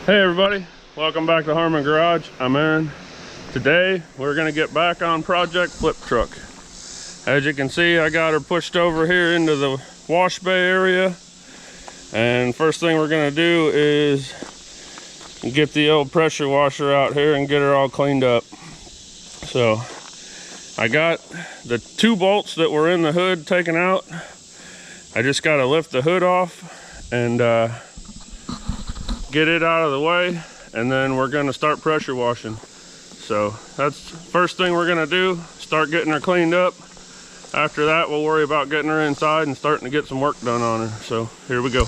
Hey everybody, welcome back to Harmon Garage. I'm Aaron. Today we're gonna get back on project flip truck. As you can see, I got her pushed over here into the wash bay area, and first thing we're gonna do is get the old pressure washer out here and get her all cleaned up. So I got the 2 bolts that were in the hood taken out. I just got to lift the hood off and get it out of the way, and then we're going to start pressure washing. So that's the first thing we're going to do, start getting her cleaned up. After that, we'll worry about getting her inside and starting to get some work done on her. So here we go.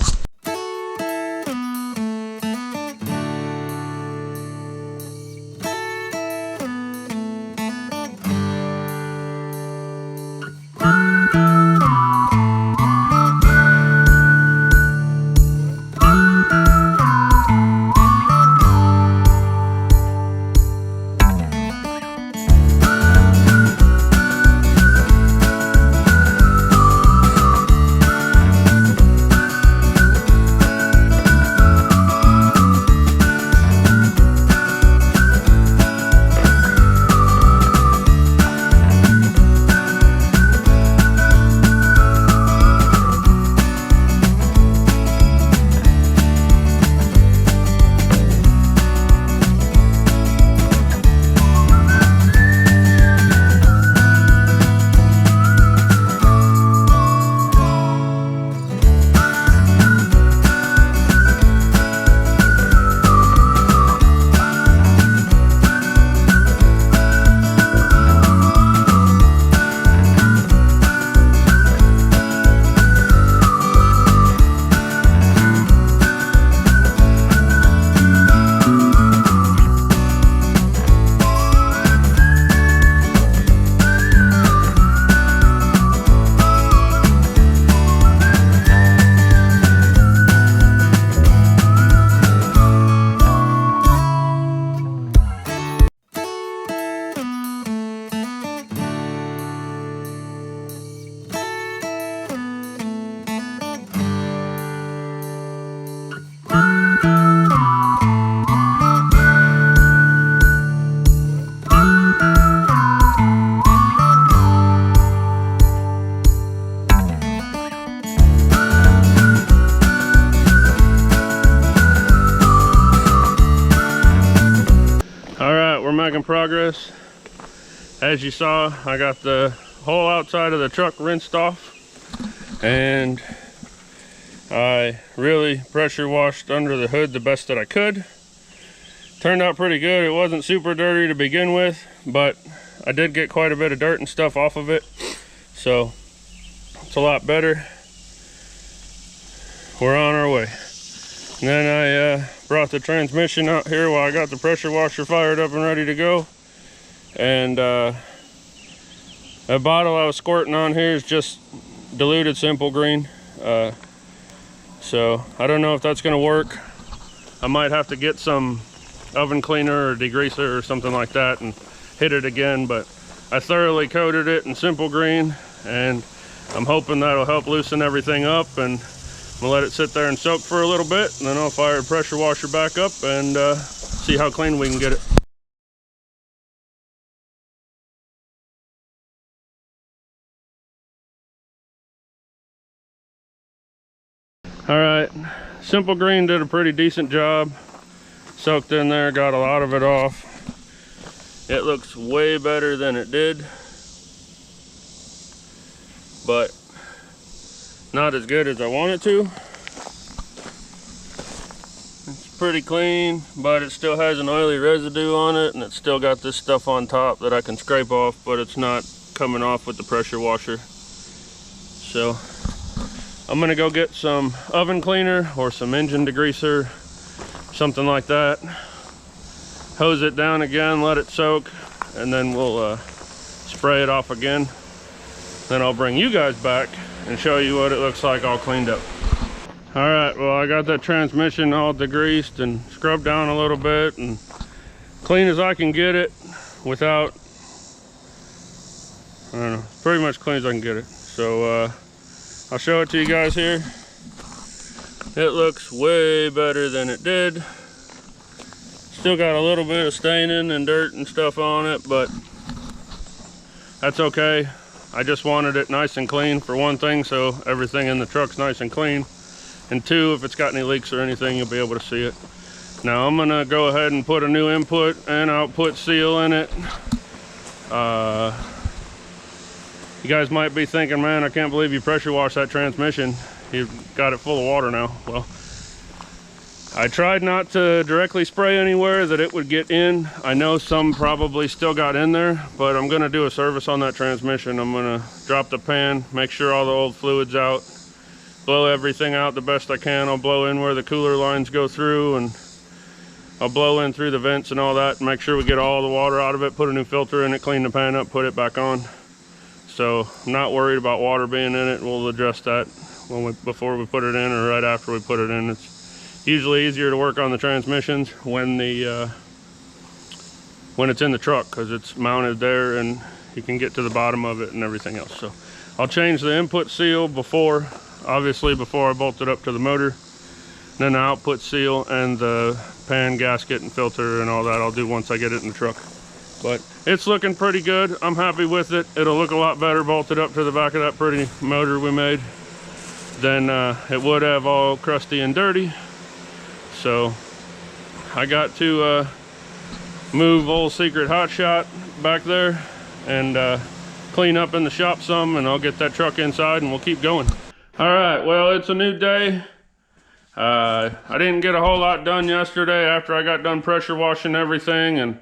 Making progress. As you saw, I got the whole outside of the truck rinsed off, and I really pressure washed under the hood the best that I could. Turned out pretty good. It wasn't super dirty to begin with, but I did get quite a bit of dirt and stuff off of it, so it's a lot better. We're on our way. And then I brought the transmission out here while I got the pressure washer fired up and ready to go. And that bottle I was squirting on here is just diluted simple green. So I don't know if that's gonna work. I might have to get some oven cleaner or degreaser or something like that and hit it again, but I thoroughly coated it in simple green, and I'm hoping that'll help loosen everything up. And I'm gonna let it sit there and soak for a little bit, and then I'll fire the pressure washer back up and see how clean we can get it. All right, simple green did a pretty decent job. Soaked in there, got a lot of it off. It looks way better than it did, but not as good as I want it to. It's pretty clean, but it still has an oily residue on it, and it's still got this stuff on top that I can scrape off, but it's not coming off with the pressure washer. So I'm gonna go get some oven cleaner or some engine degreaser, something like that. Hose it down again, let it soak, and then we'll spray it off again. Then I'll bring you guys back and show you what it looks like all cleaned up. All right, well, I got that transmission all degreased and scrubbed down a little bit, and clean as I can get it without, I don't know, pretty much clean as I can get it. So I'll show it to you guys here. It looks way better than it did. Still got a little bit of staining and dirt and stuff on it, but that's okay. I just wanted it nice and clean for one thing, so everything in the truck's nice and clean. And two, if it's got any leaks or anything, you'll be able to see it. Now I'm gonna go ahead and put a new input and output seal in it. You guys might be thinking, man, I can't believe you pressure washed that transmission. You've got it full of water now. Well, I tried not to directly spray anywhere that it would get in. I know some probably still got in there, but I'm gonna do a service on that transmission. I'm gonna drop the pan, make sure all the old fluid's out, blow everything out the best I can. I'll blow in where the cooler lines go through, and I'll blow in through the vents and all that, and make sure we get all the water out of it, put a new filter in it, clean the pan up, put it back on. So I'm not worried about water being in it. We'll address that before we put it in or right after we put it in. It's usually easier to work on the transmissions when it's in the truck, because it's mounted there and you can get to the bottom of it and everything else. So I'll change the input seal obviously before I bolt it up to the motor. Then the output seal and the pan gasket and filter and all that I'll do once I get it in the truck. But it's looking pretty good. I'm happy with it. It'll look a lot better bolted up to the back of that pretty motor we made than it would have all crusty and dirty. So I got to move old secret hot shot back there and clean up in the shop some, and I'll get that truck inside and we'll keep going. All right, well, it's a new day. I didn't get a whole lot done yesterday after I got done pressure washing everything and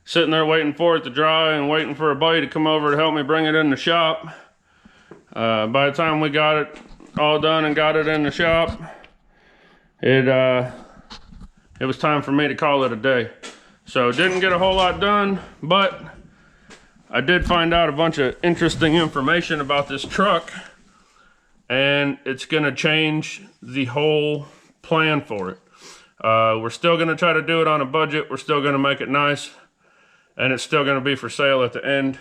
sitting there waiting for it to dry and waiting for a buddy to come over to help me bring it in the shop. By the time we got it all done and got it in the shop, it was time for me to call it a day. So didn't get a whole lot done, but I did find out a bunch of interesting information about this truck, and it's gonna change the whole plan for it. We're still gonna try to do it on a budget. We're still gonna make it nice, and it's still going to be for sale at the end,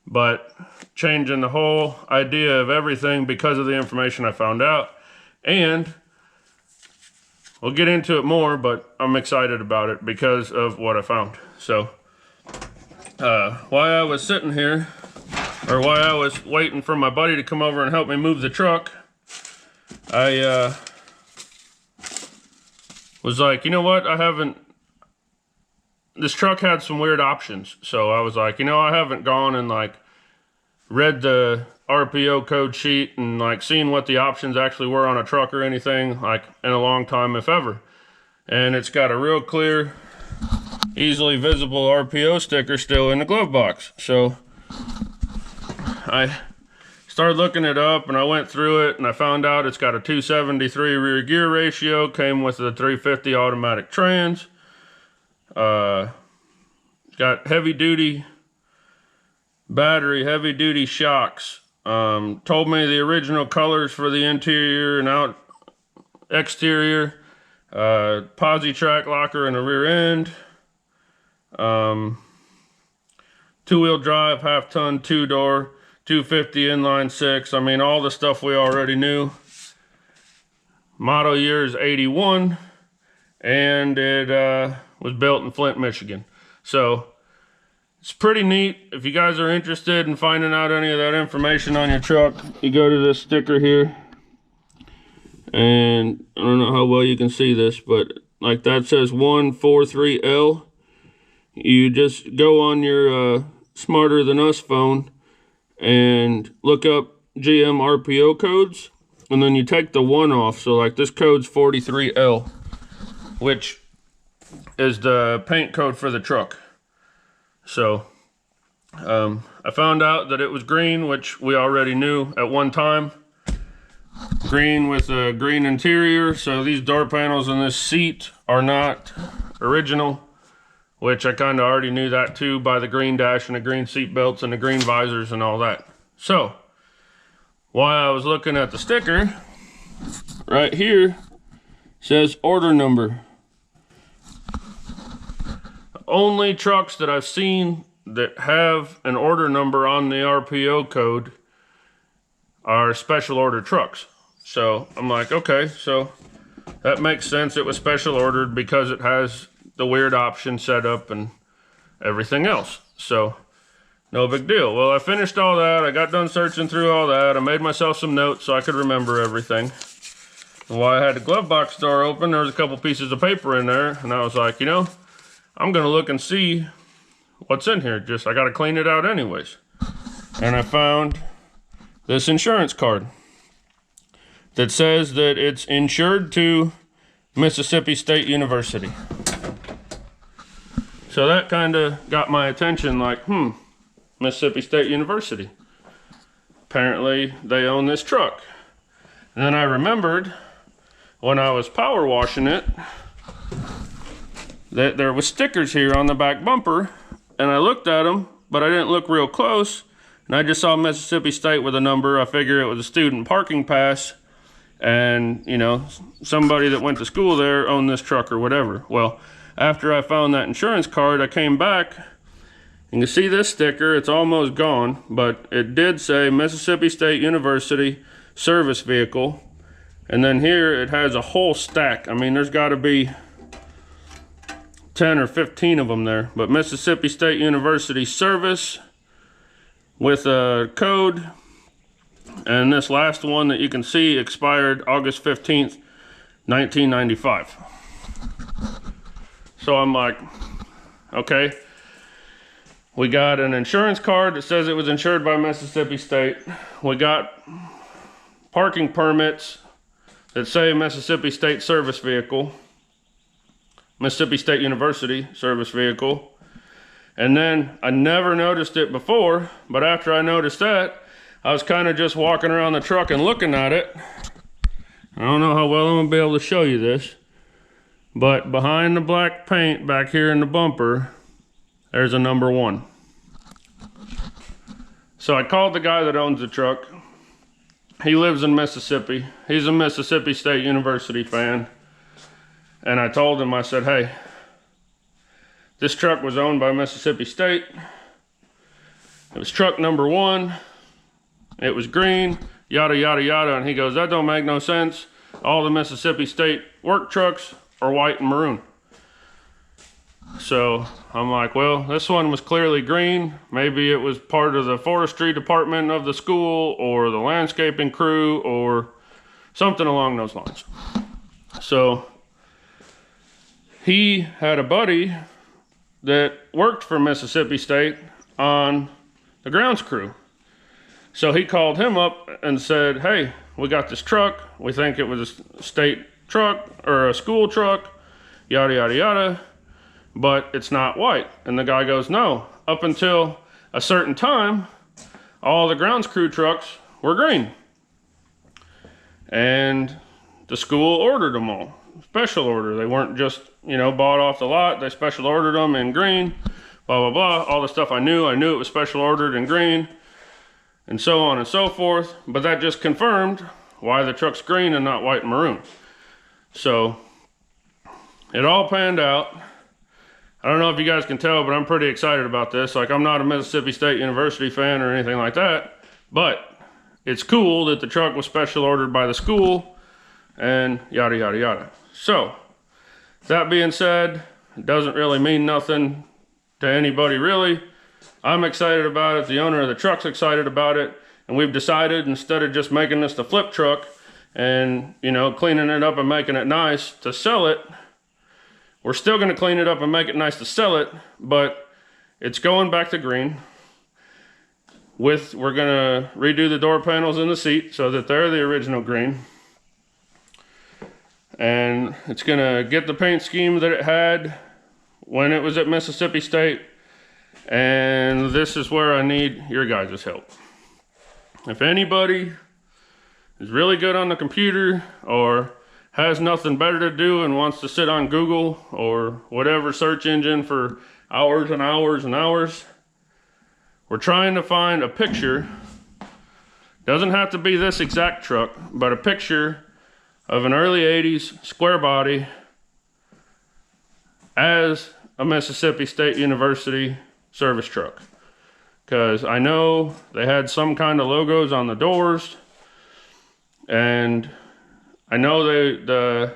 but changing the whole idea of everything because of the information I found out. And we'll get into it more, but I'm excited about it because of what I found. So while I was sitting here, or while I was waiting for my buddy to come over and help me move the truck, I was like, you know what, this truck had some weird options. So I was like, you know, I haven't gone and like read the RPO code sheet and like seen what the options actually were on a truck or anything like in a long time, if ever. And it's got a real clear, easily visible RPO sticker still in the glove box. So I started looking it up and I went through it and I found out it's got a 273 rear gear ratio, came with a 350 automatic trans. Got heavy duty battery, heavy duty shocks. Told me the original colors for the interior and exterior. Posi track locker in the rear end. 2-wheel drive, half-ton, 2-door, 250 inline 6. I mean, all the stuff we already knew. Model year is 81, and it was built in Flint, Michigan. So it's pretty neat. If you guys are interested in finding out any of that information on your truck, you go to this sticker here, and I don't know how well you can see this, but like that says 143L. You just go on your Smarter Than Us phone and look up GM RPO codes, and then you take the 1 off. So like this code's 43L, which is the paint code for the truck. So I found out that it was green, which we already knew at one time. Green with a green interior. So these door panels and this seat are not original, which I kind of already knew that too by the green dash and the green seat belts and the green visors and all that. So while I was looking at the sticker, right here says order number. Only trucks that I've seen that have an order number on the RPO code are special order trucks. So I'm like, okay, so that makes sense. It was special ordered because it has the weird option set up and everything else. So no big deal. Well, I finished all that. I got done searching through all that. I made myself some notes so I could remember everything. And while I had the glove box door open, there was a couple pieces of paper in there, and I was like, you know, I'm gonna look and see what's in here. Just, I gotta clean it out anyways. And I found this insurance card that says that it's insured to Mississippi State University. So that kind of got my attention, like, Mississippi State University. Apparently they own this truck. And then I remembered when I was power washing it that there was stickers here on the back bumper, and I looked at them, but I didn't look real close, and I just saw Mississippi State with a number. I figured it was a student parking pass, and you know, somebody that went to school there owned this truck or whatever. Well, after I found that insurance card, I came back. You can see this sticker, it's almost gone, but it did say Mississippi State University service vehicle. And then here it has a whole stack. I mean, there's gotta be 10 or 15 of them there, but Mississippi State University service with a code. And this last one that you can see expired August 15th, 1995. So I'm like, okay. We got an insurance card that says it was insured by Mississippi State. We got parking permits that say Mississippi State service vehicle, Mississippi State University service vehicle. And then I never noticed it before, but after I noticed that, I was kind of just walking around the truck and looking at it. I don't know how well I'm gonna be able to show you this, but behind the black paint back here in the bumper, there's a number 1. So I called the guy that owns the truck. He lives in Mississippi. He's a Mississippi State University fan. And I told him, I said, hey, this truck was owned by Mississippi State. It was truck number 1. It was green, yada, yada, yada. And he goes, that don't make no sense. All the Mississippi State work trucks are white and maroon. So I'm like, well, this one was clearly green. Maybe it was part of the forestry department of the school or the landscaping crew or something along those lines. So he had a buddy that worked for Mississippi State on the grounds crew. So he called him up and said, hey, we got this truck. We think it was a state truck or a school truck, yada, yada, yada. But it's not white. And the guy goes, no, up until a certain time, all the grounds crew trucks were green. And the school ordered them all, special order. They weren't just, you know, bought off the lot. They special ordered them in green, blah, blah, blah. All the stuff I knew it was special ordered in green, and so on and so forth. But that just confirmed why the truck's green and not white and maroon. So it all panned out. I don't know if you guys can tell, but I'm pretty excited about this. Like, I'm not a Mississippi State University fan or anything like that, but it's cool that the truck was special ordered by the school and yada, yada, yada. So that being said, it doesn't really mean nothing to anybody really. I'm excited about it. The owner of the truck's excited about it. And we've decided, instead of just making this the flip truck and, you know, cleaning it up and making it nice to sell it, we're still going to clean it up and make it nice to sell it, but it's going back to green. We're going to redo the door panels in the seat so that they're the original green. And it's going to get the paint scheme that it had when it was at Mississippi State. And this is where I need your guys' help. If anybody is really good on the computer or has nothing better to do and wants to sit on Google or whatever search engine for hours and hours and hours, we're trying to find a picture. Doesn't have to be this exact truck, but a picture of an early 80s square body as a Mississippi State University service truck. Because I know they had some kind of logos on the doors, and I know the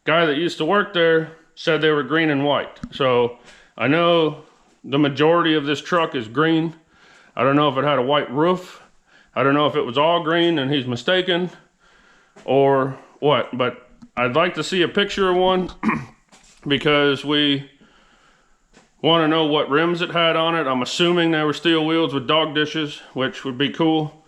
guy that used to work there said they were green and white. So I know the majority of this truck is green. I don't know if it had a white roof. I don't know if it was all green and he's mistaken or what, but I'd like to see a picture of one because we want to know what rims it had on it. I'm assuming they were steel wheels with dog dishes, which would be cool,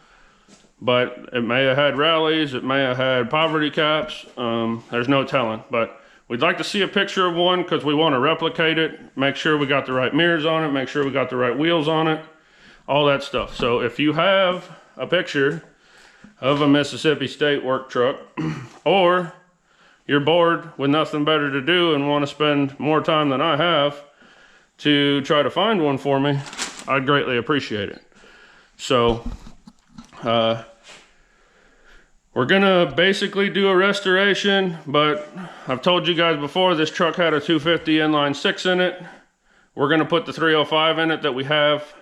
but it may have had rallies, it may have had poverty caps. There's no telling, but we'd like to see a picture of one because we want to replicate it, make sure we got the right mirrors on it, make sure we got the right wheels on it, all that stuff. So if you have a picture of a Mississippi State work truck, or you're bored with nothing better to do and want to spend more time than I have to try to find one for me, I'd greatly appreciate it. So we're gonna basically do a restoration, but I've told you guys before, this truck had a 250 inline 6 in it. We're gonna put the 305 in it that we have.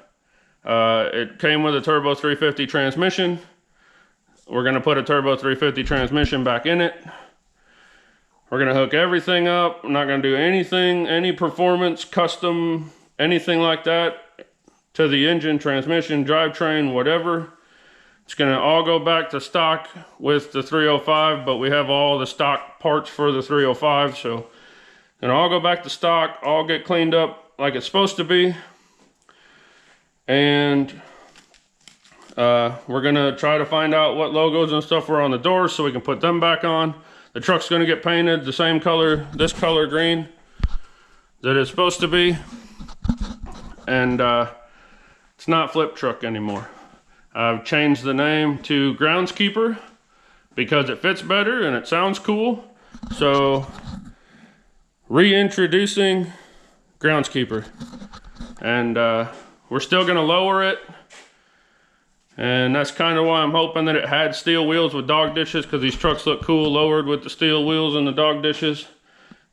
It came with a turbo 350 transmission. We're gonna put a turbo 350 transmission back in it. We're gonna hook everything up. I'm not gonna do anything, any performance, custom, anything like that to the engine, transmission, drivetrain, whatever. It's gonna all go back to stock with the 305, but we have all the stock parts for the 305, so it'll all go back to stock, all get cleaned up like it's supposed to be. And we're gonna try to find out what logos and stuff were on the doors so we can put them back on. The truck's gonna get painted the same color, this color green, that it's supposed to be. And it's not Flip Truck anymore. I've changed the name to Groundskeeper because it fits better and it sounds cool. So, reintroducing Groundskeeper. And we're still gonna lower it. And that's kind of why I'm hoping that it had steel wheels with dog dishes, because these trucks look cool lowered with the steel wheels and the dog dishes.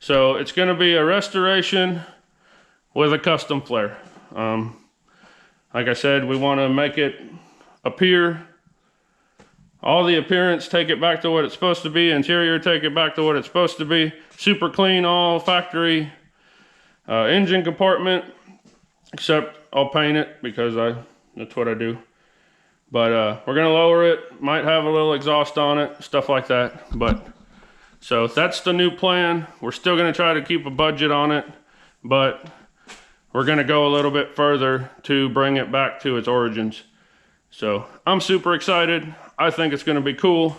So it's gonna be a restoration with a custom flare. Like I said, we wanna make it appear, all the appearance, take it back to what it's supposed to be, interior, take it back to what it's supposed to be. Super clean, all factory engine compartment, except I'll paint it because that's what I do. But we're gonna lower it, might have a little exhaust on it, stuff like that. But so that's the new plan. We're still gonna try to keep a budget on it, but we're gonna go a little bit further to bring it back to its origins. So I'm super excited. I think it's gonna be cool.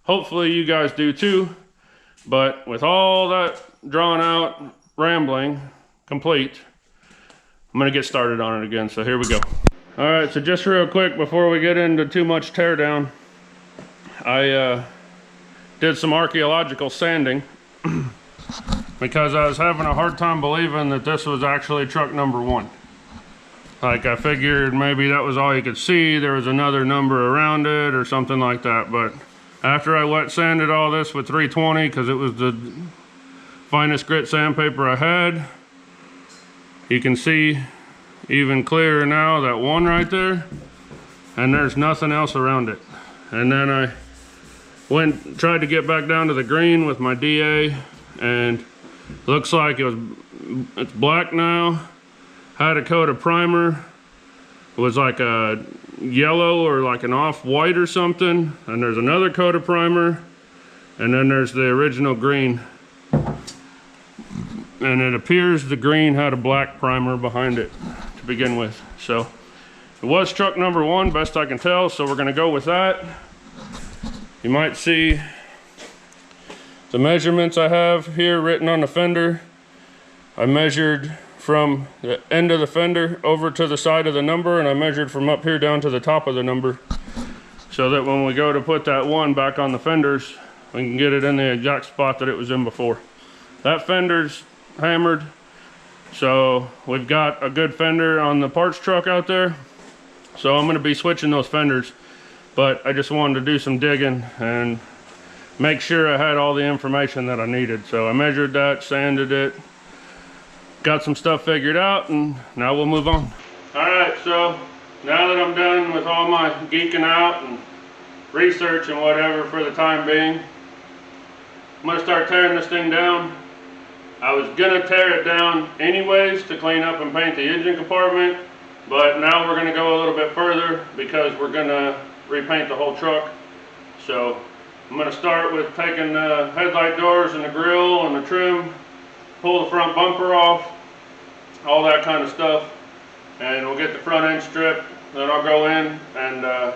Hopefully you guys do too. But with all that drawn out rambling complete, I'm gonna get started on it again. So here we go. All right, so just real quick before we get into too much teardown, I did some archaeological sanding because I was having a hard time believing that this was actually truck number 1. Like, I figured maybe that was all you could see, there was another number around it or something like that. But after I wet sanded all this with 320, because it was the finest grit sandpaper I had, you can see even clearer now that one right there, and there's nothing else around it. And then I tried to get back down to the green with my DA, and looks like it's black now. Had a coat of primer, it was like a yellow or like an off-white or something, and there's another coat of primer, and then there's the original green. And it appears the green had a black primer behind it to begin with. So it was truck number 1, best I can tell, so we're gonna go with that. You might see the measurements I have here written on the fender. I measured from the end of the fender over to the side of the number, and I measured from up here down to the top of the number, so that when we go to put that 1 back on the fenders, we can get it in the exact spot that it was in before. That fender's hammered, so we've got a good fender on the parts truck out there, so I'm going to be switching those fenders. But I just wanted to do some digging and make sure I had all the information that I needed. So I measured that, sanded it, got some stuff figured out, and now we'll move on. All right, so now that I'm done with all my geeking out and research and whatever for the time being, I'm gonna start tearing this thing down. I was gonna tear it down anyways to clean up and paint the engine compartment, but now we're gonna go a little bit further because we're gonna repaint the whole truck. So I'm gonna start with taking the headlight doors and the grille and the trim, pull the front bumper off, all that kind of stuff, and we'll get the front end stripped. Then I'll go in and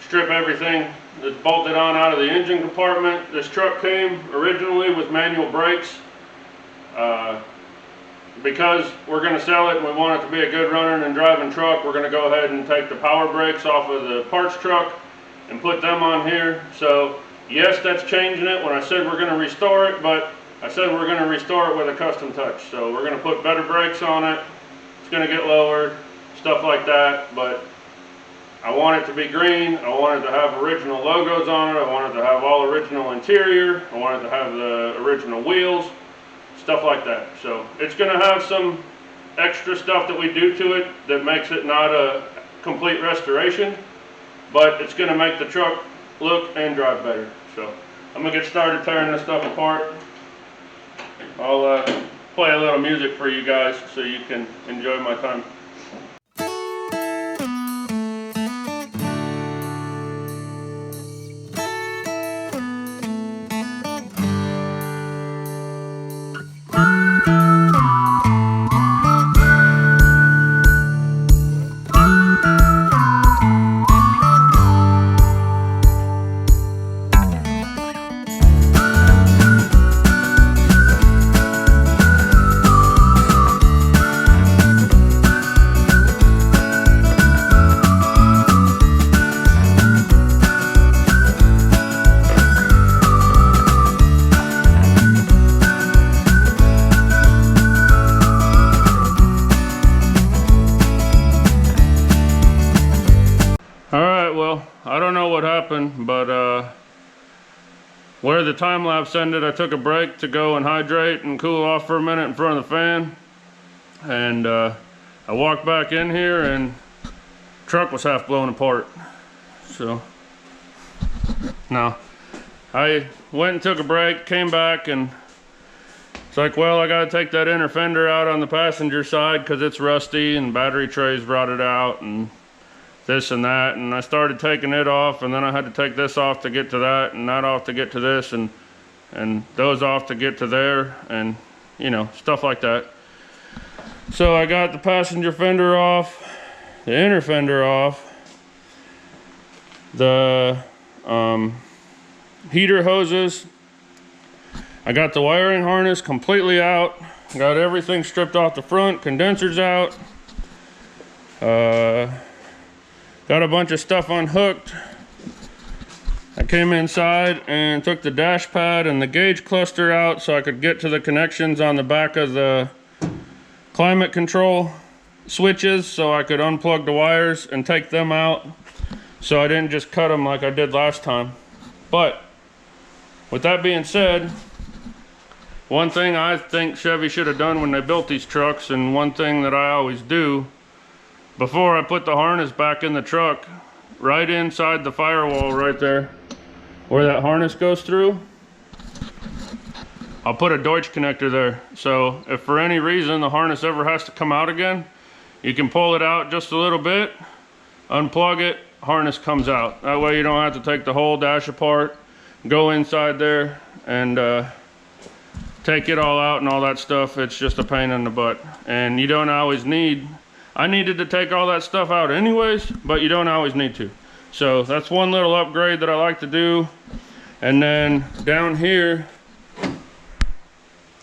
strip everything that's bolted on out of the engine compartment. This truck came originally with manual brakes. Because we're going to sell it and we want it to be a good running and driving truck, we're going to go ahead and take the power brakes off of the parts truck and put them on here. So yes, that's changing it when I said we're going to restore it, but I said we're going to restore it with a custom touch. So we're going to put better brakes on it. It's going to get lowered, stuff like that, but I want it to be green. I want it to have original logos on it. I want it to have all original interior. I want it to have the original wheels, stuff like that. So it's going to have some extra stuff that we do to it that makes it not a complete restoration, but it's going to make the truck look and drive better. So I'm going to get started tearing this stuff apart. I'll play a little music for you guys so you can enjoy my time. I don't know what happened, but where the time lapse ended, I took a break to go and hydrate and cool off for a minute in front of the fan, and I walked back in here and the truck was half blown apart. So now I went and took a break, came back, and it's like, well, I gotta take that inner fender out on the passenger side because it's rusty and battery trays rotted out and this and that, and I started taking it off, and then I had to take this off to get to that, and that off to get to this, and those off to get to there, and you know, stuff like that. So I got the passenger fender off, the inner fender off, the heater hoses. I got the wiring harness completely out, got everything stripped off the front, condensers out, got a bunch of stuff unhooked. I came inside and took the dash pad and the gauge cluster out so I could get to the connections on the back of the climate control switches so I could unplug the wires and take them out so I didn't just cut them like I did last time. But with that being said, one thing I think Chevy should have done when they built these trucks, and one thing that I always do, before I put the harness back in the truck, right inside the firewall right there, where that harness goes through, I'll put a Deutsch connector there. So if for any reason the harness ever has to come out again, you can pull it out just a little bit, unplug it, harness comes out. That way you don't have to take the whole dash apart, go inside there and take it all out and all that stuff. It's just a pain in the butt. And you don't always need, I needed to take all that stuff out anyways, but you don't always need to. So that's one little upgrade that I like to do. And then down here,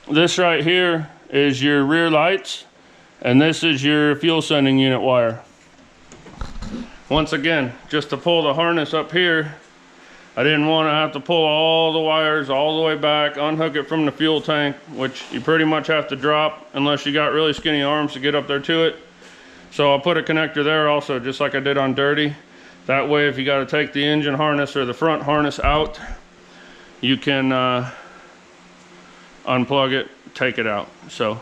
this right here is your rear lights, and this is your fuel sending unit wire. Once again, just to pull the harness up here, I didn't want to have to pull all the wires all the way back, unhook it from the fuel tank, which you pretty much have to drop unless you got really skinny arms to get up there to it. So I'll put a connector there also, just like I did on Dirty. That way if you got to take the engine harness or the front harness out, you can unplug it, take it out. So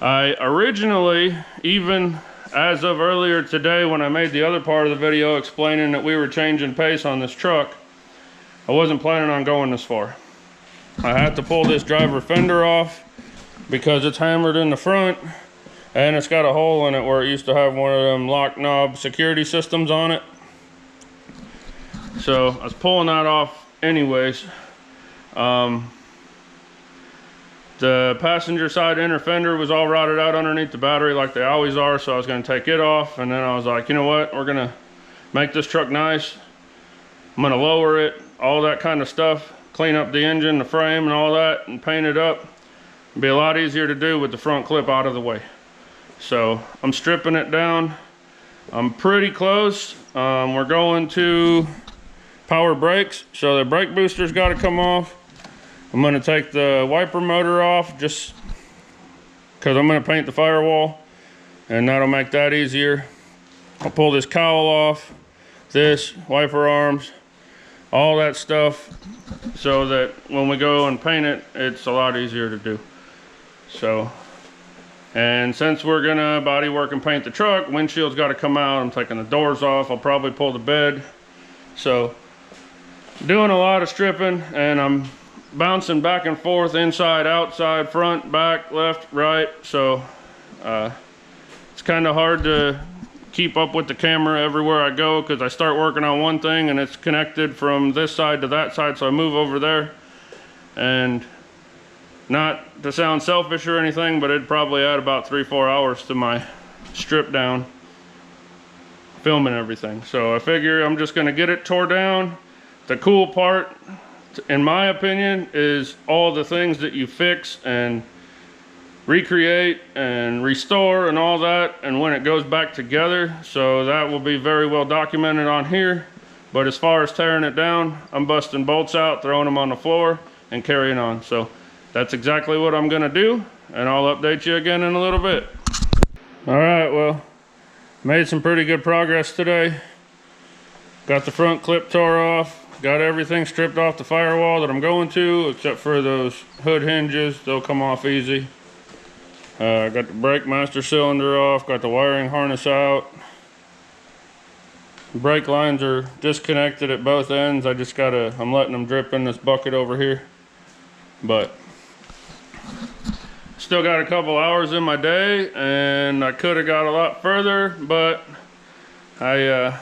I originally, even as of earlier today when I made the other part of the video explaining that we were changing pace on this truck, I wasn't planning on going this far. I have to pull this driver fender off because it's hammered in the front and it's got a hole in it where it used to have one of them lock knob security systems on it. So I was pulling that off anyways. The passenger side inner fender was all rotted out underneath the battery like they always are, so I was going to take it off, and then I was like, you know what, we're going to make this truck nice. I'm going to lower it, all that kind of stuff, clean up the engine, the frame and all that, and paint it up. It'd be a lot easier to do with the front clip out of the way. So I'm stripping it down. I'm pretty close. We're going to power brakes, so the brake booster's got to come off. I'm going to take the wiper motor off just because I'm going to paint the firewall, and that'll make that easier. I'll pull this cowl off, this, wiper arms, all that stuff, so that when we go and paint it, it's a lot easier to do. So, and since we're going to body work and paint the truck, windshield's got to come out. I'm taking the doors off. I'll probably pull the bed. So, doing a lot of stripping, and I'm bouncing back and forth, inside, outside, front, back, left, right. So it's kind of hard to keep up with the camera everywhere I go because I start working on one thing and it's connected from this side to that side, so I move over there. And not to sound selfish or anything, but it'd probably add about 3-4 hours to my strip down filming everything. So I figure I'm just going to get it tore down. The cool part, in my opinion, is all the things that you fix and recreate and restore and all that, and when it goes back together. So that will be very well documented on here. But as far as tearing it down, I'm busting bolts out, throwing them on the floor, and carrying on. So that's exactly what I'm gonna do, and I'll update you again in a little bit. All right, well, made some pretty good progress today. Got the front clip tore off. Got everything stripped off the firewall that I'm going to, except for those hood hinges. They'll come off easy. Got the brake master cylinder off. Got the wiring harness out. Brake lines are disconnected at both ends. I'm letting them drip in this bucket over here. But still got a couple hours in my day, and I could have got a lot further, but I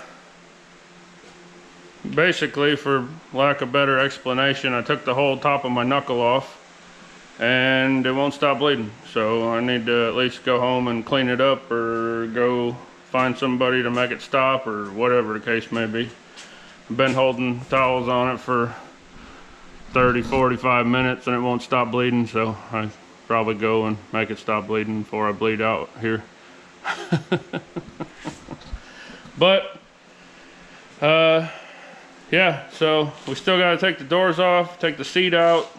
basically, for lack of better explanation, I took the whole top of my knuckle off and it won't stop bleeding. So I need to at least go home and clean it up, or go find somebody to make it stop, or whatever the case may be. I've been holding towels on it for 30-45 minutes and it won't stop bleeding, so I probably go and make it stop bleeding before I bleed out here. But yeah, so we still got to take the doors off, take the seat out.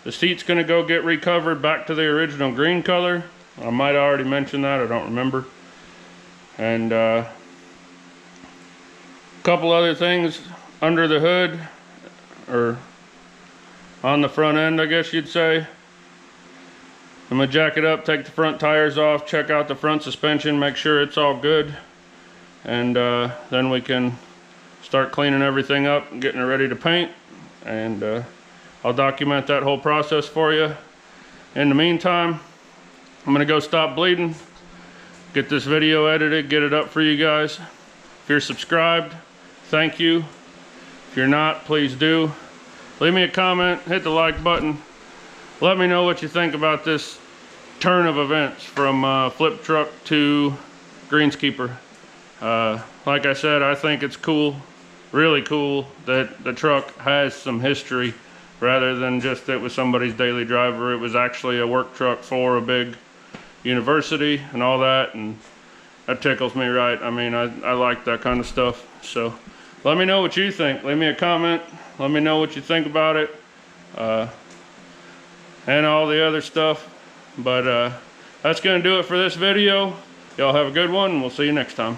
The seat's going to go get recovered back to the original green color. I might have already mentioned that, I don't remember. And a couple other things under the hood, or on the front end, I guess you'd say. I'm going to jack it up, take the front tires off, check out the front suspension, make sure it's all good. And then we can start cleaning everything up and getting it ready to paint, and I'll document that whole process for you. In the meantime, I'm gonna go stop bleeding, get this video edited, get it up for you guys. If you're subscribed, thank you. If you're not, please do. Leave me a comment, hit the like button. Let me know what you think about this turn of events from flip truck to greenskeeper. Like I said, I think it's cool. Really cool that the truck has some history, rather than just it was somebody's daily driver. It was actually a work truck for a big university and all that, and that tickles me right. I mean, I like that kind of stuff. So let me know what you think. Leave me a comment. Let me know what you think about it, and all the other stuff. But that's gonna do it for this video. Y'all have a good one, and we'll see you next time.